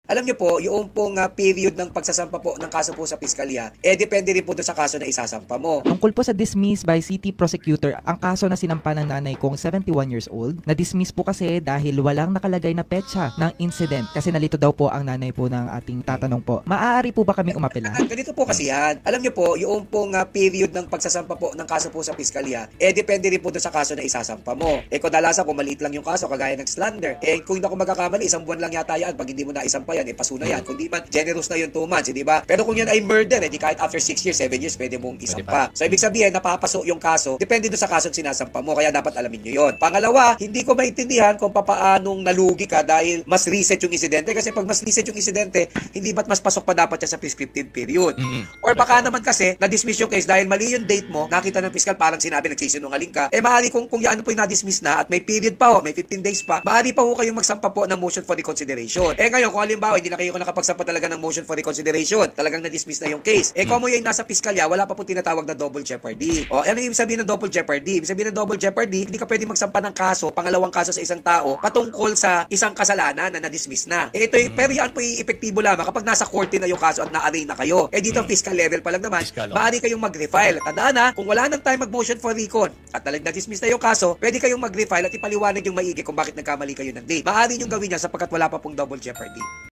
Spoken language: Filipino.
Alam niyo po, yung pong period ng pagsasampa po ng kaso po sa piskalya, depende rin po doon sa kaso na isasampa mo. Tungkol po sa dismiss by city prosecutor, ang kaso na sinampa ng nanay kong 71 years old, na-dismiss po kasi dahil walang nakalagay na petsa ng incident kasi nalito daw po ang nanay po ng ating tatanong po. Maaari po ba kaming umapela? Ganito po kasi yan. Alam niyo po, yung pong period ng pagsasampa po ng kaso po sa piskalya, depende rin po doon sa kaso na isasampa mo. Kadalasan kung maliit lang yung kaso, kagaya ng slander, kung hindi ako magkakamali, isang buwan lang yata yan. Pag hindi mo na isampa yan, paso na yan. Kung di man, generous na yung 2 months, di ba? Pero kung yan ay murder, di kahit after 6 years, 7 years, pwede mong isampa. So, ibig sabihin, napapaso yung kaso, depende doon sa kaso sinasampa mo, kaya dapat alamin nyo yun. Pangalawa, hindi ko maintindihan kung papaanong nalugi ka dahil mas recent yung insidente, kasi pag mas recent yung insidente, hindi ba't mas pasok pa dapat yan sa prescriptive period? Or baka naman kasi, na-dismiss yung case dahil mali yung date mo, nakita ng fiscal, parang sinabi, nagsisinungaling ka, maaari kung yan po yung na-dismiss na at may period pa may 15 days pa, maaari pa ho kayong magsampa po ng motion for reconsideration. Ngayon, kung halimbawa, hindi na kayo nakapagsampa talaga ng motion for reconsideration, talagang na-dismiss na yung case, kung mo yung nasa piskalya, wala pa po tinatawag na double jeopardy. Ano yung ibig sabihin ng double jeopardy? Ibig sabihin ng double jeopardy, hindi ka pwede magsampa ng kaso, pangalawang kaso sa isang tao, patungkol sa isang kasalanan na na-dismiss na. Pero yan po yung epektibo lamang kapag nasa korte na yung kaso at na-arraign na kayo. Dito fiscal level pa lang naman, maaari kayong mag-refile. Tandaan na, kung wala nang time mag-motion for recon at talagang na-dismiss na yung kaso, pwede kayong mag-refile at ipaliwanag yung maigi kung bakit nagkamali kayo ng date. Maaari nyo gawin yan sapagkat wala pa pong double jeopardy.